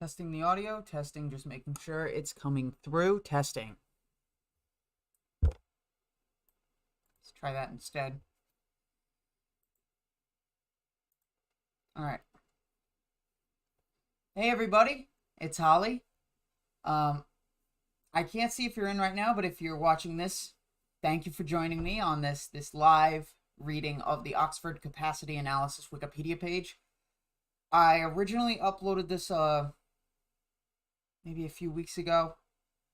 Testing the audio, testing, just making sure it's coming through, testing. Let's try that instead. All right. Hey everybody, it's Holly. I can't see if you're in right now, but if you're watching this, thank you for joining me on this live reading of the Oxford Capacity Analysis Wikipedia page. I originally uploaded this maybe a few weeks ago,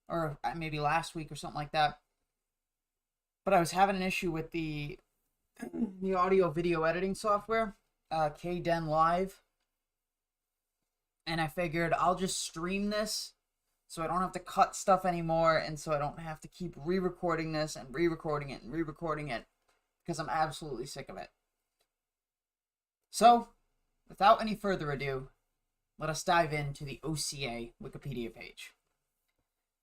or maybe last week or something like that. But I was having an issue with the audio video editing software, Kdenlive, and I figured I'll just stream this so I don't have to cut stuff anymore, and so I don't have to keep re-recording this and re-recording it and re-recording it, because I'm absolutely sick of it. So, without any further ado, let us dive into the OCA Wikipedia page.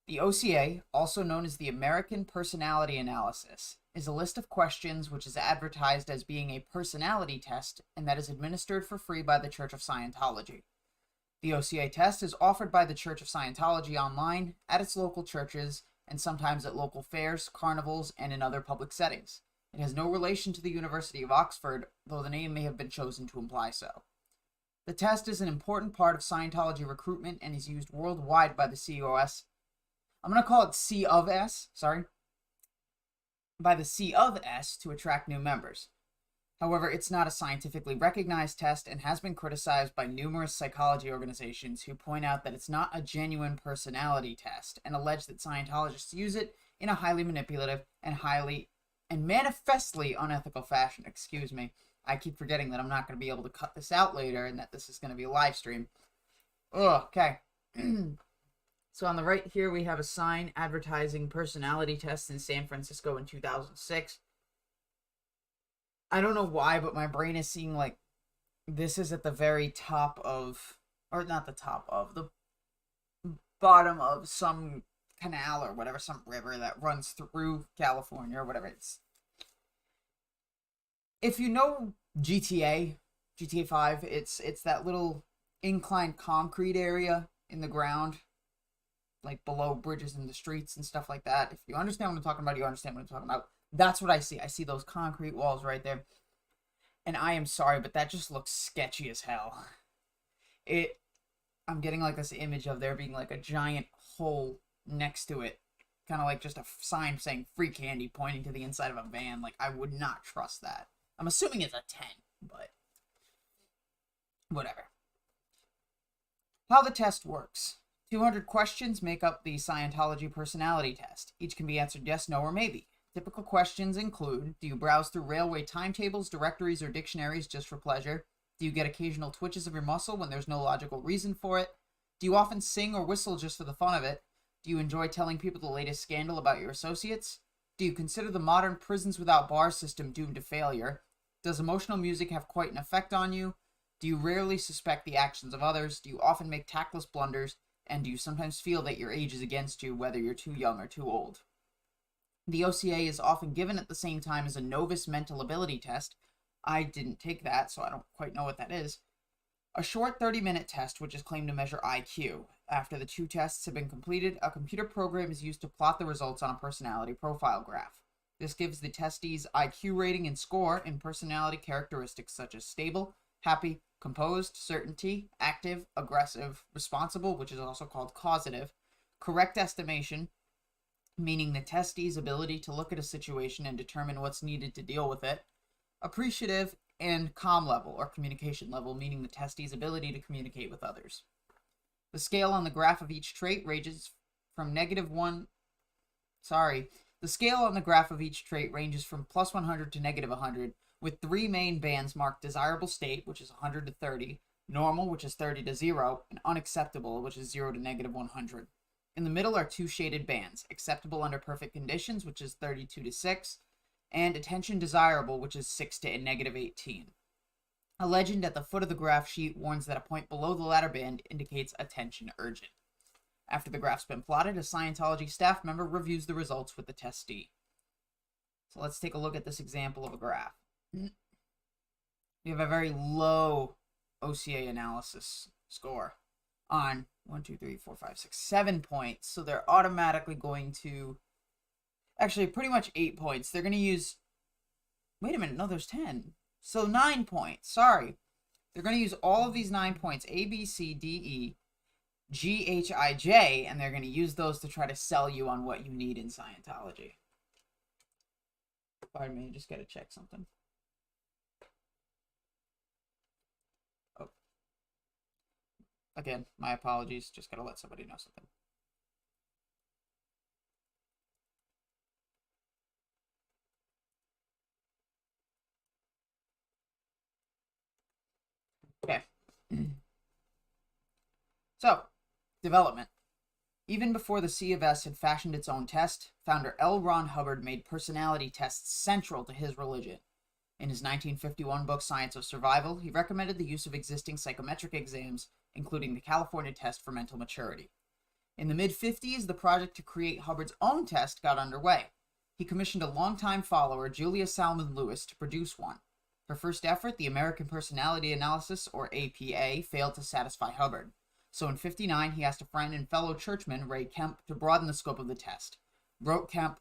The OCA, also known as the American Personality Analysis, is a list of questions which is advertised as being a personality test and that is administered for free by the Church of Scientology. The OCA test is offered by the Church of Scientology online, at its local churches, and sometimes at local fairs, carnivals, and in other public settings. It has no relation to the University of Oxford, though the name may have been chosen to imply so. The test is an important part of Scientology recruitment and is used worldwide by the COS. I'm going to call it C of S, by the C of S to attract new members. However, it's not a scientifically recognized test and has been criticized by numerous psychology organizations who point out that it's not a genuine personality test and allege that Scientologists use it in a highly manipulative and manifestly unethical fashion. Excuse me. I keep forgetting that I'm not going to be able to cut this out later and that this is going to be a live stream. Ugh, okay. So on the right here, we have a sign advertising personality tests in San Francisco in 2006. I don't know why, but my brain is seeing like this is at the very top of, or not the top of, the bottom of some canal or whatever, some river that runs through California or whatever it's. If you know GTA 5, it's that little inclined concrete area in the ground, like below bridges in the streets and stuff like that. If you understand what I'm talking about, you understand what I'm talking about. That's what I see. I see those concrete walls right there. And I am sorry, but that just looks sketchy as hell. I'm getting like this image of there being like a giant hole next to it. Kind of like just a sign saying free candy pointing to the inside of a van. Like, I would not trust that. I'm assuming it's a 10, but whatever. How the test works. 200 questions make up the Scientology personality test. Each can be answered yes, no, or maybe. Typical questions include, do you browse through railway timetables, directories, or dictionaries just for pleasure? Do you get occasional twitches of your muscle when there's no logical reason for it? Do you often sing or whistle just for the fun of it? Do you enjoy telling people the latest scandal about your associates? Do you consider the modern prisons without bars system doomed to failure? Does emotional music have quite an effect on you? Do you rarely suspect the actions of others? Do you often make tactless blunders? And do you sometimes feel that your age is against you, whether you're too young or too old? The OCA is often given at the same time as a novice mental ability test. I didn't take that, so I don't quite know what that is. A short 30-minute test which is claimed to measure IQ. After the two tests have been completed, a computer program is used to plot the results on a personality profile graph. This gives the testee's IQ rating and score in personality characteristics such as stable, happy, composed, certainty, active, aggressive, responsible, which is also called causative, correct estimation, meaning the testee's ability to look at a situation and determine what's needed to deal with it, appreciative, and calm level, or communication level, meaning the testee's ability to communicate with others. The scale on the graph of each trait ranges from the scale on the graph of each trait ranges from plus 100 to negative 100, with three main bands marked desirable state, which is 100 to 30, normal, which is 30 to 0, and unacceptable, which is 0 to negative 100. In the middle are two shaded bands, acceptable under perfect conditions, which is 32 to 6, and attention desirable, which is 6 to negative 18. A legend at the foot of the graph sheet warns that a point below the latter band indicates attention urgent. After the graph's been plotted, a Scientology staff member reviews the results with the testee. So let's take a look at this example of a graph. We have a very low OCA analysis score. on 1, 2, 3, 4, 5, 6, 7 points. So they're automatically going to, actually pretty much 8 points. They're going to use, wait a minute, no, there's 10. So 9 points, sorry. They're going to use all of these 9 points, A, B, C, D, E, G, H, I, J, and they're going to use those to try to sell you on what you need in Scientology. Pardon me, I just got to check something. Oh. Again, my apologies. Just got to let somebody know something. Okay. So, development. Even before the C of S had fashioned its own test, founder L. Ron Hubbard made personality tests central to his religion. In his 1951 book, Science of Survival, he recommended the use of existing psychometric exams, including the California test for mental maturity. In the mid-50s, the project to create Hubbard's own test got underway. He commissioned a longtime follower, Julia Salmon Lewis, to produce one. Her first effort, the American Personality Analysis, or APA, failed to satisfy Hubbard. So in 1959, he asked a friend and fellow churchman, Ray Kemp, to broaden the scope of the test. Wrote Kemp,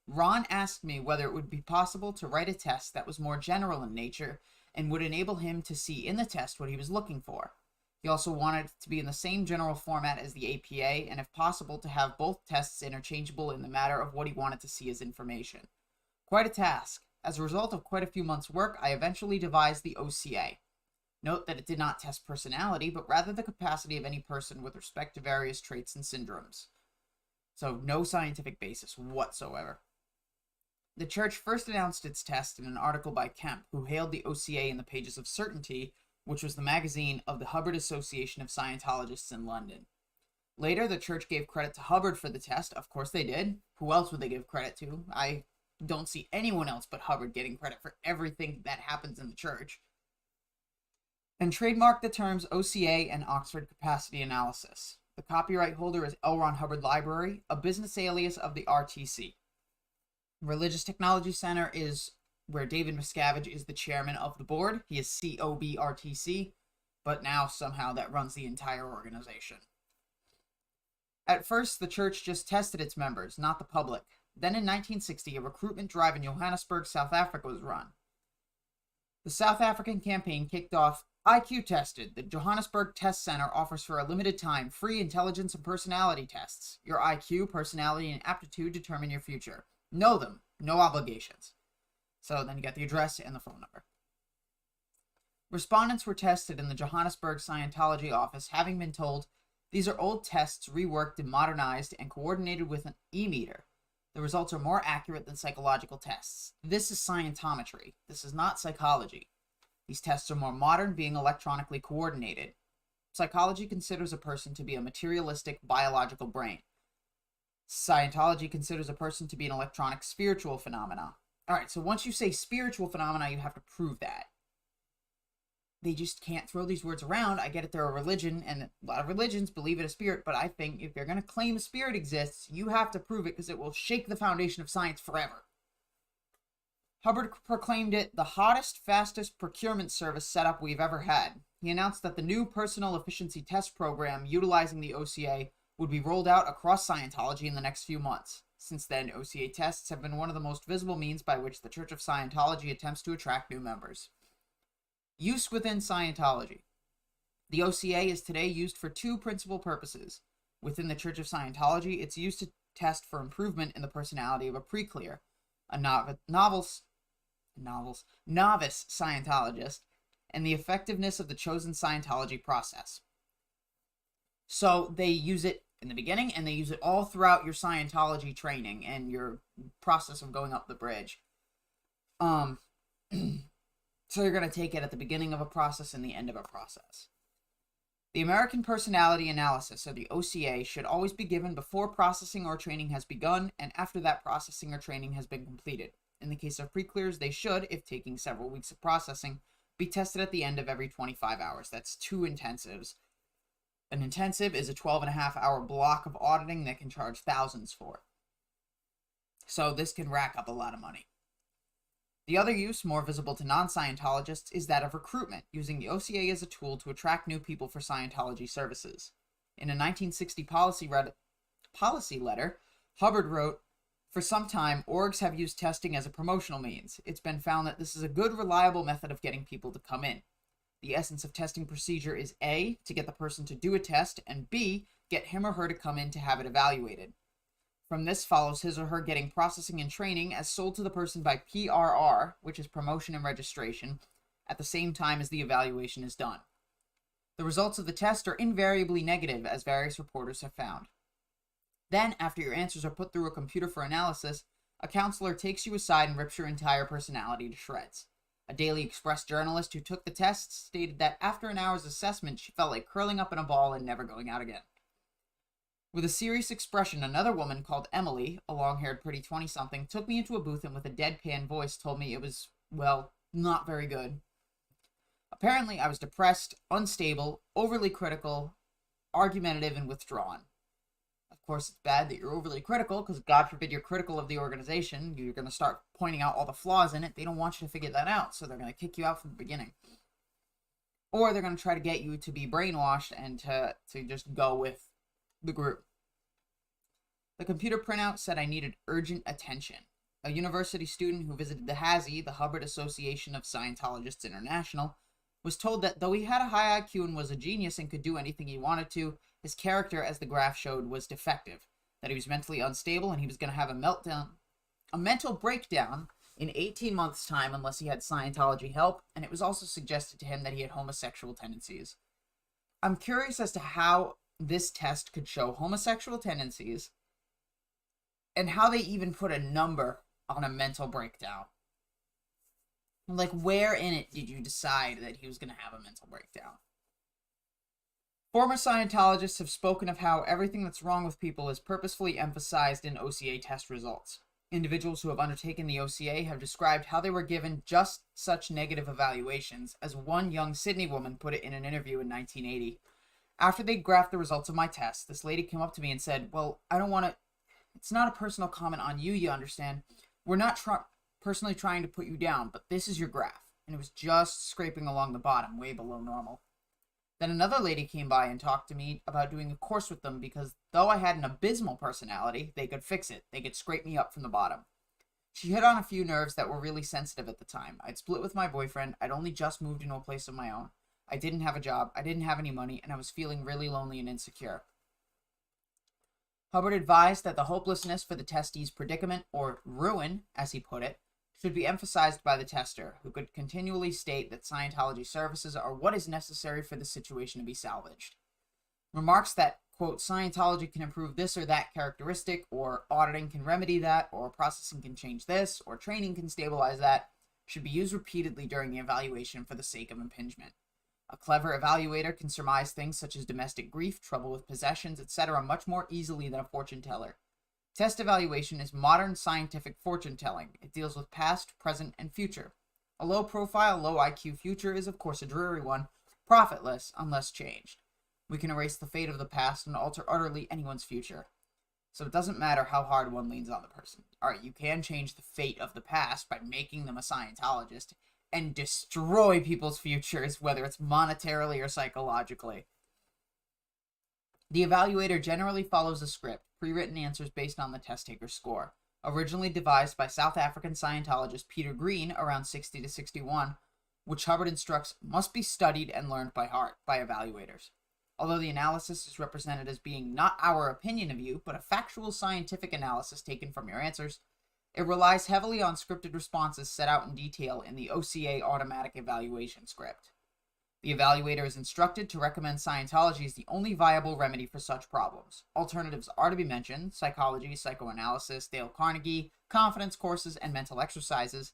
Ron asked me whether it would be possible to write a test that was more general in nature and would enable him to see in the test what he was looking for. He also wanted it to be in the same general format as the APA, and if possible, to have both tests interchangeable in the matter of what he wanted to see as information. Quite a task. As a result of quite a few months' work, I eventually devised the OCA. Note that it did not test personality, but rather the capacity of any person with respect to various traits and syndromes. So no scientific basis whatsoever. The church first announced its test in an article by Kemp, who hailed the OCA in the pages of Certainty, which was the magazine of the Hubbard Association of Scientologists in London. Later, the church gave credit to Hubbard for the test. Of course they did. Who else would they give credit to? I don't see anyone else but Hubbard getting credit for everything that happens in the church. And trademarked the terms OCA and Oxford Capacity Analysis. The copyright holder is L. Ron Hubbard Library, a business alias of the RTC. Religious Technology Center is where David Miscavige is the chairman of the board. He is COBRTC, but now somehow that runs the entire organization. At first, the church just tested its members, not the public. Then in 1960, a recruitment drive in Johannesburg, South Africa was run. The South African campaign kicked off IQ Tested. The Johannesburg Test Center offers for a limited time free intelligence and personality tests. Your IQ, personality, and aptitude determine your future. Know them. No obligations. So then you got the address and the phone number. Respondents were tested in the Johannesburg Scientology office, having been told these are old tests reworked and modernized and coordinated with an e-meter. The results are more accurate than psychological tests. This is scientometry. This is not psychology. These tests are more modern, being electronically coordinated. Psychology considers a person to be a materialistic, biological brain. Scientology considers a person to be an electronic spiritual phenomena. Alright, so once you say spiritual phenomena, you have to prove that. They just can't throw these words around. I get it, they're a religion, and a lot of religions believe in a spirit, but I think if you're going to claim a spirit exists, you have to prove it because it will shake the foundation of science forever. Hubbard proclaimed it the hottest, fastest procurement service setup we've ever had. He announced that the new Personal Efficiency Test Program utilizing the OCA would be rolled out across Scientology in the next few months. Since then, OCA tests have been one of the most visible means by which the Church of Scientology attempts to attract new members. Use within Scientology. The OCA is today used for two principal purposes. Within the Church of Scientology, it's used to test for improvement in the personality of a pre-clear, a novice Scientologist, and the effectiveness of the chosen Scientology process. So they use it in the beginning, and they use it all throughout your Scientology training and your process of going up the bridge. So you're going to take it at the beginning of a process and the end of a process. The American Personality Analysis, or the OCA, should always be given before processing or training has begun and after that processing or training has been completed. In the case of pre-clears, they should, if taking several weeks of processing, be tested at the end of every 25 hours. That's 2 intensives. An intensive is a 12.5-hour block of auditing that can charge thousands for. So this can rack up a lot of money. The other use, more visible to non-Scientologists, is that of recruitment, using the OCA as a tool to attract new people for Scientology services. In a 1960 policy letter, Hubbard wrote, "For some time, orgs have used testing as a promotional means. It's been found that this is a good, reliable method of getting people to come in. The essence of testing procedure is A, to get the person to do a test, and B, get him or her to come in to have it evaluated. From this follows his or her getting processing and training as sold to the person by PRR, which is promotion and registration, at the same time as the evaluation is done. The results of the test are invariably negative, as various reporters have found. Then, after your answers are put through a computer for analysis, a counselor takes you aside and rips your entire personality to shreds. A Daily Express journalist who took the test stated that after an hour's assessment, she felt like curling up in a ball and never going out again." With a serious expression, another woman called Emily, a long-haired pretty 20-something, took me into a booth and with a deadpan voice told me it was, well, not very good. Apparently, I was depressed, unstable, overly critical, argumentative, and withdrawn. Of course, it's bad that you're overly critical, because God forbid you're critical of the organization. You're going to start pointing out all the flaws in it. They don't want you to figure that out, so they're going to kick you out from the beginning. Or they're going to try to get you to be brainwashed and to just go with the group. The computer printout said I needed urgent attention. A university student who visited the HASI, the Hubbard Association of Scientologists International, was told that though he had a high IQ and was a genius and could do anything he wanted to, his character, as the graph showed, was defective, that he was mentally unstable and he was going to have a mental breakdown in 18 months' time unless he had Scientology help, and it was also suggested to him that he had homosexual tendencies. I'm curious as to how this test could show homosexual tendencies and how they even put a number on a mental breakdown. Like, where in it did you decide that he was going to have a mental breakdown? Former Scientologists have spoken of how everything that's wrong with people is purposefully emphasized in OCA test results. Individuals who have undertaken the OCA have described how they were given just such negative evaluations, as one young Sydney woman put it in an interview in 1980. After they graphed the results of my test, this lady came up to me and said, "Well, I don't want to... It's not a personal comment on you, you understand. We're not personally trying to put you down, but this is your graph." And it was just scraping along the bottom, way below normal. Then another lady came by and talked to me about doing a course with them because though I had an abysmal personality, they could fix it. They could scrape me up from the bottom. She hit on a few nerves that were really sensitive at the time. I'd split with my boyfriend. I'd only just moved into a place of my own. I didn't have a job. I didn't have any money, and I was feeling really lonely and insecure. Hubbard advised that the hopelessness for the testee's predicament, or ruin, as he put it, should be emphasized by the tester, who could continually state that Scientology services are what is necessary for the situation to be salvaged. Remarks that, quote, Scientology can improve this or that characteristic, or auditing can remedy that, or processing can change this, or training can stabilize that, should be used repeatedly during the evaluation for the sake of impingement. A clever evaluator can surmise things such as domestic grief, trouble with possessions, etc. much more easily than a fortune teller. Test evaluation is modern scientific fortune telling. It deals with past, present, and future. A low-profile, low-IQ future is, of course, a dreary one, profitless unless changed. We can erase the fate of the past and alter utterly anyone's future. So it doesn't matter how hard one leans on the person. Alright, you can change the fate of the past by making them a Scientologist and destroy people's futures, whether it's monetarily or psychologically. The evaluator generally follows a script, pre-written answers based on the test taker's score. Originally devised by South African Scientologist Peter Green around 60 to 61, which Hubbard instructs must be studied and learned by heart by evaluators. Although the analysis is represented as being not our opinion of you, but a factual scientific analysis taken from your answers, it relies heavily on scripted responses set out in detail in the OCA automatic evaluation script. The evaluator is instructed to recommend Scientology as the only viable remedy for such problems. Alternatives are to be mentioned: psychology, psychoanalysis, Dale Carnegie, confidence courses, and mental exercises,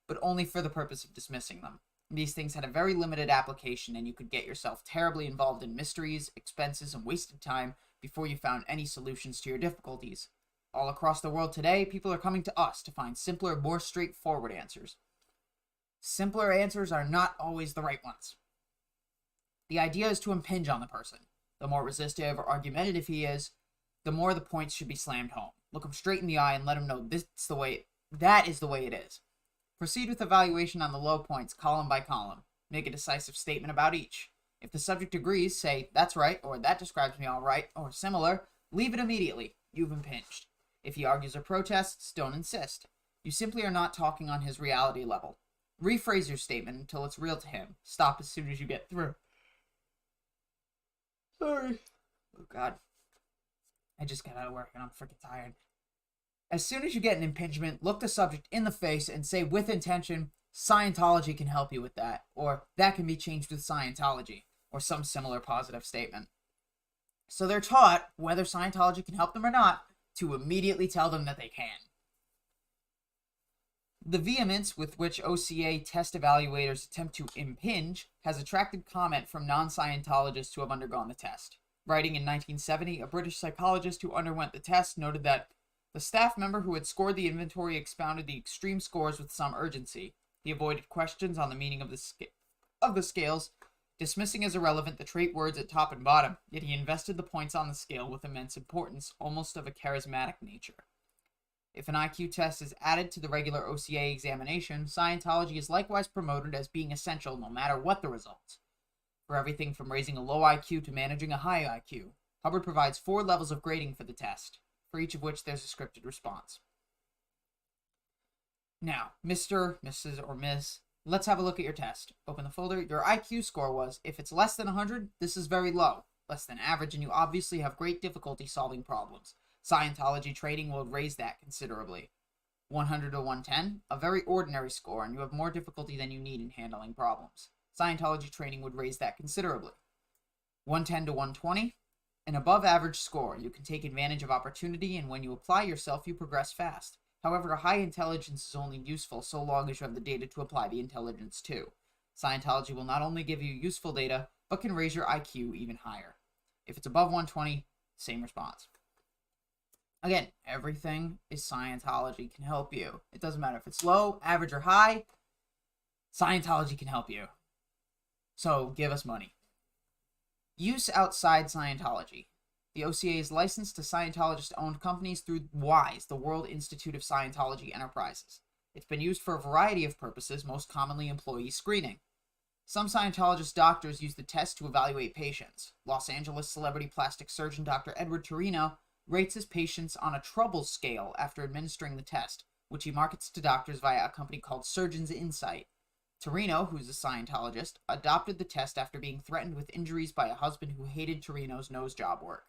but only for the purpose of dismissing them. These things had a very limited application, and you could get yourself terribly involved in mysteries, expenses, and wasted time before you found any solutions to your difficulties. All across the world today, people are coming to us to find simpler, more straightforward answers. Simpler answers are not always the right ones. The idea is to impinge on the person. The more resistive or argumentative he is, the more the points should be slammed home. Look him straight in the eye and let him know that is the way it is. Proceed with evaluation on the low points, column by column. Make a decisive statement about each. If the subject agrees, say, "That's right," or "That describes me all right," or similar, leave it immediately. You've impinged. If he argues or protests, don't insist. You simply are not talking on his reality level. Rephrase your statement until it's real to him. Stop as soon as you get through. Sorry. Oh, God. I just got out of work and I'm freaking tired. As soon as you get an impingement, look the subject in the face and say with intention, "Scientology can help you with that," or "That can be changed with Scientology," or some similar positive statement. So they're taught, whether Scientology can help them or not, to immediately tell them that they can. The vehemence with which OCA test evaluators attempt to impinge has attracted comment from non-Scientologists who have undergone the test. Writing in 1970, a British psychologist who underwent the test noted that the staff member who had scored the inventory expounded the extreme scores with some urgency. He avoided questions on the meaning of the scales, dismissing as irrelevant the trait words at top and bottom, yet he invested the points on the scale with immense importance, almost of a charismatic nature. If an IQ test is added to the regular OCA examination, Scientology is likewise promoted as being essential no matter what the results. For everything from raising a low IQ to managing a high IQ, Hubbard provides 4 levels of grading for the test, for each of which there's a scripted response. Now, Mr., Mrs., or Ms., let's have a look at your test. Open the folder. Your IQ score was, if it's less than 100, this is very low, less than average, and you obviously have great difficulty solving problems. Scientology training will raise that considerably. 100 to 110, a very ordinary score, and you have more difficulty than you need in handling problems. Scientology training would raise that considerably. 110 to 120, an above average score. You can take advantage of opportunity, and when you apply yourself, you progress fast. However, high intelligence is only useful so long as you have the data to apply the intelligence to. Scientology will not only give you useful data, but can raise your IQ even higher. If it's above 120, same response. Again, everything is Scientology can help you. It doesn't matter if it's low, average, or high. Scientology can help you. So give us money. Use outside Scientology. The OCA is licensed to Scientologist-owned companies through WISE, the World Institute of Scientology Enterprises. It's been used for a variety of purposes, most commonly employee screening. Some Scientologist doctors use the test to evaluate patients. Los Angeles celebrity plastic surgeon Dr. Edward Torino rates his patients on a trouble scale after administering the test, which he markets to doctors via a company called Surgeon's Insight. Torino, who's a Scientologist, adopted the test after being threatened with injuries by a husband who hated Torino's nose job work.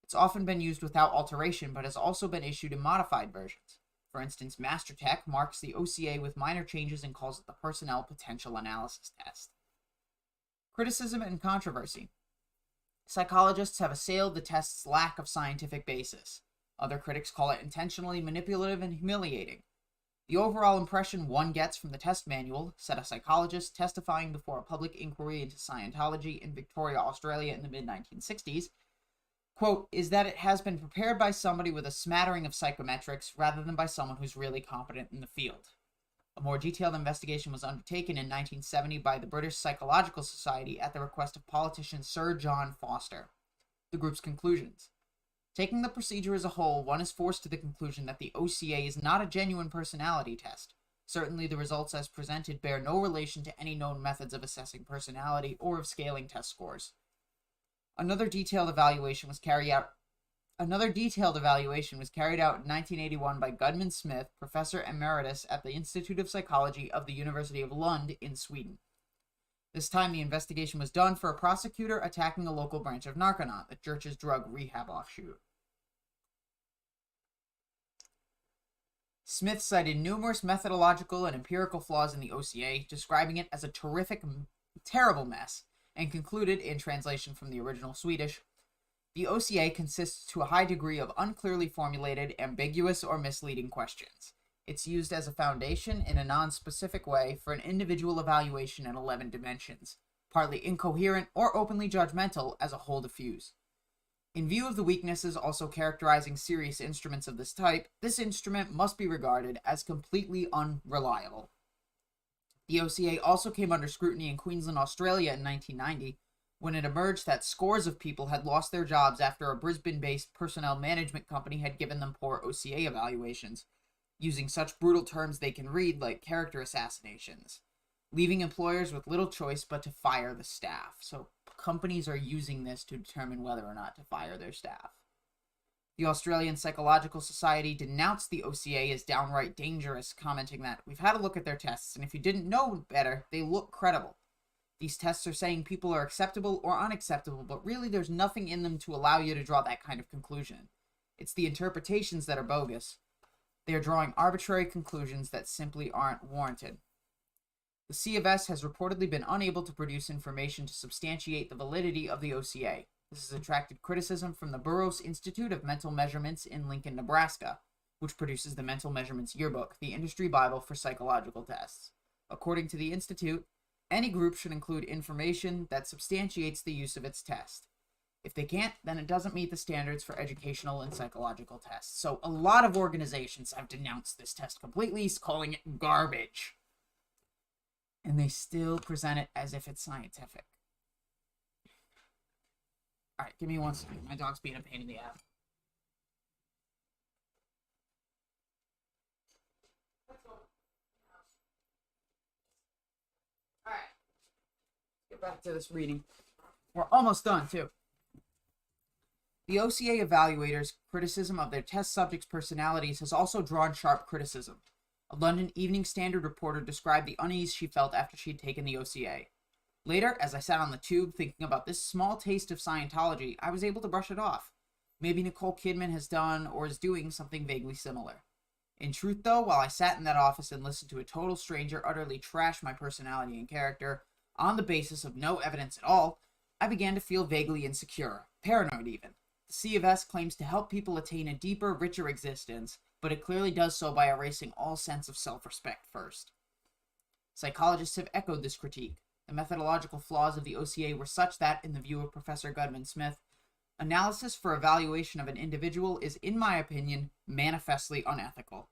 It's often been used without alteration, but has also been issued in modified versions. For instance, MasterTech marks the OCA with minor changes and calls it the Personnel Potential Analysis Test. Criticism and controversy. Psychologists have assailed the test's lack of scientific basis. Other critics call it intentionally manipulative and humiliating. The overall impression one gets from the test manual, said a psychologist testifying before a public inquiry into Scientology in Victoria, Australia in the mid-1960s, quote, is that it has been prepared by somebody with a smattering of psychometrics rather than by someone who's really competent in the field. A more detailed investigation was undertaken in 1970 by the British Psychological Society at the request of politician Sir John Foster. The group's conclusions. Taking the procedure as a whole, one is forced to the conclusion that the OCA is not a genuine personality test. Certainly the results as presented bear no relation to any known methods of assessing personality or of scaling test scores. Another detailed evaluation was carried out in 1981 by Gudmund Smith, Professor Emeritus at the Institute of Psychology of the University of Lund in Sweden. This time the investigation was done for a prosecutor attacking a local branch of Narconon, the church's drug rehab offshoot. Smith cited numerous methodological and empirical flaws in the OCA, describing it as a terrible mess, and concluded, in translation from the original Swedish, the OCA consists to a high degree of unclearly formulated, ambiguous, or misleading questions. It's used as a foundation in a non-specific way for an individual evaluation in 11 dimensions, partly incoherent or openly judgmental as a whole diffuse. In view of the weaknesses also characterizing serious instruments of this type, this instrument must be regarded as completely unreliable. The OCA also came under scrutiny in Queensland, Australia in 1990, when it emerged that scores of people had lost their jobs after a Brisbane-based personnel management company had given them poor OCA evaluations, using such brutal terms they can read like character assassinations. leaving employers with little choice but to fire the staff. So companies are using this to determine whether or not to fire their staff. The Australian Psychological Society denounced the OCA as downright dangerous, commenting that, "We've had a look at their tests, and if you didn't know better, they look credible. These tests are saying people are acceptable or unacceptable, but really there's nothing in them to allow you to draw that kind of conclusion. It's the interpretations that are bogus. They are drawing arbitrary conclusions that simply aren't warranted." The C of S has reportedly been unable to produce information to substantiate the validity of the OCA. This has attracted criticism from the Burroughs Institute of Mental Measurements in Lincoln, Nebraska, which produces the Mental Measurements Yearbook, the industry Bible for psychological tests. According to the Institute, any group should include information that substantiates the use of its test. If they can't, then it doesn't meet the standards for educational and psychological tests. So a lot of organizations have denounced this test completely, calling it garbage. And they still present it as if it's scientific. Alright, give me 1 second. My dog's being a pain in the ass. Alright. Get back to this reading. We're almost done, too. The OCA evaluators' criticism of their test subjects' personalities has also drawn sharp criticism. A London Evening Standard reporter described the unease she felt after she'd taken the OCA. Later, as I sat on the tube thinking about this small taste of Scientology, I was able to brush it off. Maybe Nicole Kidman has done or is doing something vaguely similar. In truth, though, while I sat in that office and listened to a total stranger utterly trash my personality and character on the basis of no evidence at all, I began to feel vaguely insecure, paranoid even. The C of S claims to help people attain a deeper, richer existence, but it clearly does so by erasing all sense of self-respect first. Psychologists have echoed this critique. The methodological flaws of the OCA were such that, in the view of Professor Goodman Smith, analysis for evaluation of an individual is, in my opinion, manifestly unethical.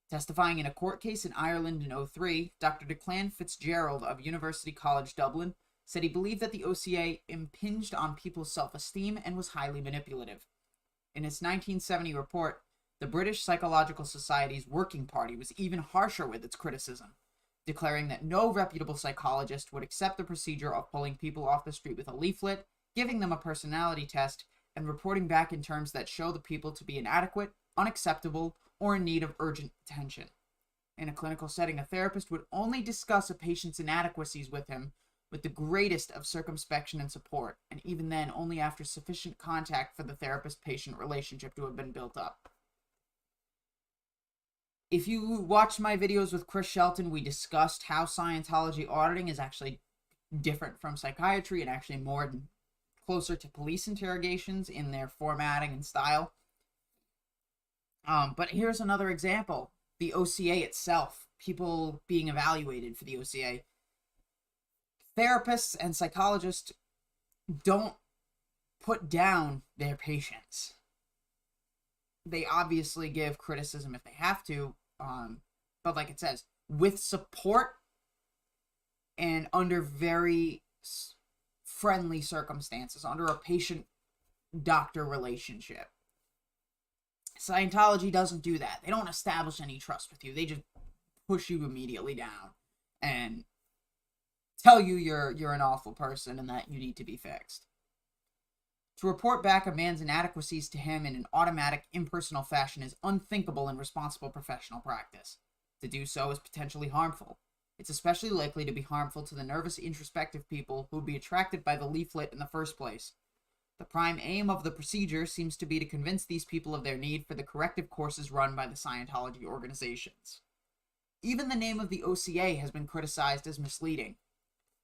Testifying in a court case in Ireland in 2003, Dr. Declan Fitzgerald of University College Dublin said he believed that the OCA impinged on people's self-esteem and was highly manipulative. In its 1970 report, the British Psychological Society's Working Party was even harsher with its criticism, declaring that no reputable psychologist would accept the procedure of pulling people off the street with a leaflet, giving them a personality test, and reporting back in terms that show the people to be inadequate, unacceptable, or in need of urgent attention. In a clinical setting, a therapist would only discuss a patient's inadequacies with him with the greatest of circumspection and support, and even then only after sufficient contact for the therapist-patient relationship to have been built up. If you watched my videos with Chris Shelton, we discussed how Scientology auditing is actually different from psychiatry and actually more closer to police interrogations in their formatting and style. But here's another example. The OCA itself, people being evaluated for the OCA. Therapists and psychologists don't put down their patients. They obviously give criticism if they have to, but like it says, with support and under very friendly circumstances, under a patient-doctor relationship. Scientology doesn't do that. They don't establish any trust with you. They just push you immediately down and tell you you're an awful person and that you need to be fixed. To report back a man's inadequacies to him in an automatic, impersonal fashion is unthinkable in responsible professional practice. To do so is potentially harmful. It's especially likely to be harmful to the nervous, introspective people who would be attracted by the leaflet in the first place. The prime aim of the procedure seems to be to convince these people of their need for the corrective courses run by the Scientology organizations. Even the name of the OCA has been criticized as misleading.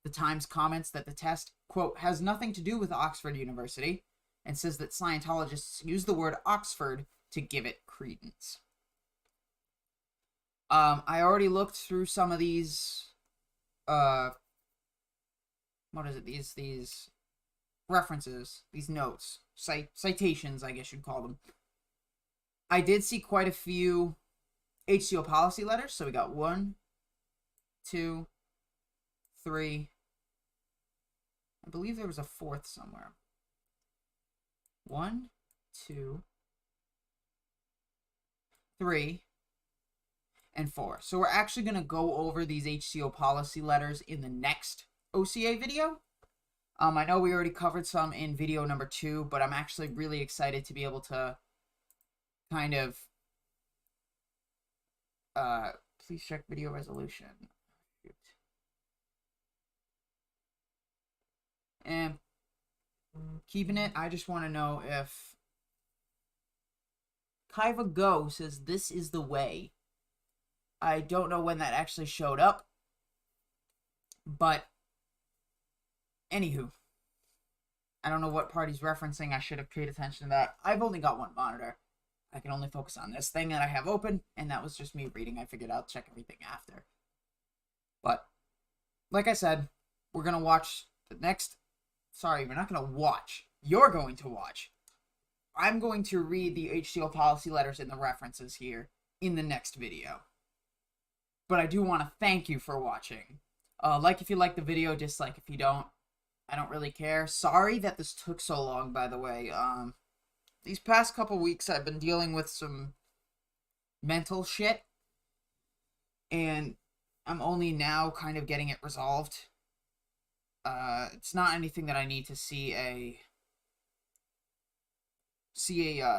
The Times comments that the test, quote, has nothing to do with Oxford University, and says that Scientologists use the word Oxford to give it credence. I already looked through some of these, these references, these notes, citations, I guess you'd call them. I did see quite a few HCO policy letters, so we got 1, 2, 3, I believe there was a 4th somewhere. 1, 2, 3, and 4. So we're actually going to go over these HCO policy letters in the next OCA video. I know we already covered some in video number 2, but I'm actually really excited to be able to kind of please check video resolution. Shoot. And keeping it, I just want to know if Kaiva Go says this is the way. I don't know when that actually showed up, but anywho, I don't know what part he's referencing. I should have paid attention to that. I've only got one monitor. I can only focus on this thing that I have open, and that was just me reading. I figured I'll check everything after. But, like I said, we're going to watch the next... Sorry, we're not going to watch. You're going to watch. I'm going to read the HCO policy letters and the references here in the next video. But I do want to thank you for watching. Like if you like the video, dislike if you don't. I don't really care. Sorry that this took so long, by the way. These past couple weeks I've been dealing with some mental shit. And I'm only now kind of getting it resolved. It's not anything that I need to see a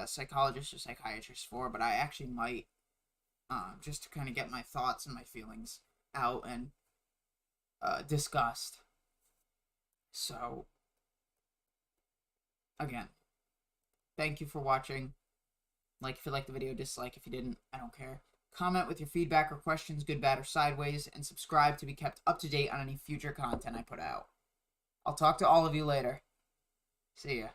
psychologist or psychiatrist for, but I actually might, just to kind of get my thoughts and my feelings out and discussed. So, again, thank you for watching. Like if you liked the video, dislike if you didn't, I don't care. Comment with your feedback or questions, good, bad, or sideways, and subscribe to be kept up to date on any future content I put out. I'll talk to all of you later. See ya.